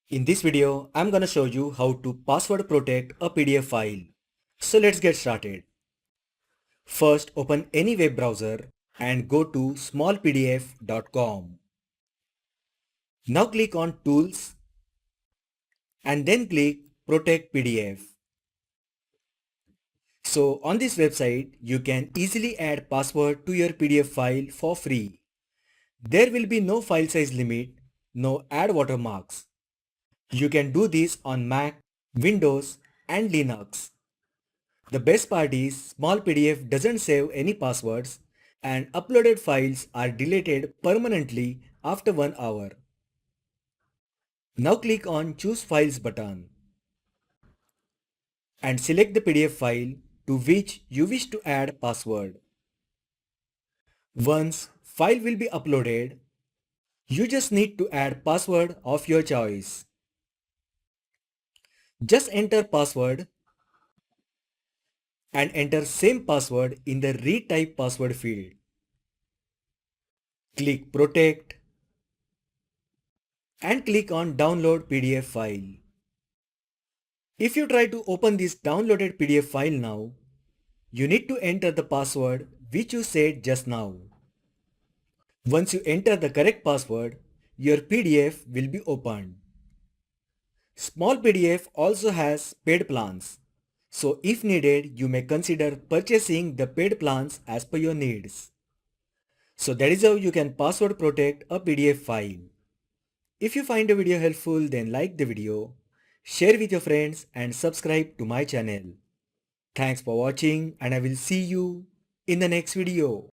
In this video, I'm gonna show you how to password protect a PDF file. So let's get started. First, open any web browser and go to smallpdf.com. Now click on Tools and then click Protect PDF. So on this website, you can easily add password to your PDF file for free. There will be no file size limit, no add watermarks. You can do this on Mac, Windows and Linux. The best part is Smallpdf doesn't save any passwords and uploaded files are deleted permanently after 1 hour. Now click on Choose Files button and select the PDF file to which you wish to add password. Once file will be uploaded, you just need to add password of your choice. Just enter password and enter same password in the retype password field. Click Protect and click on Download PDF file. If you try to open this downloaded PDF file now, you need to enter the password which you said just now. Once you enter the correct password, your PDF will be opened. Small PDF also has paid plans. So if needed, you may consider purchasing the paid plans as per your needs. So that is how you can password protect a PDF file. If you find the video helpful, then like the video, share with your friends and subscribe to my channel. Thanks for watching and I will see you in the next video.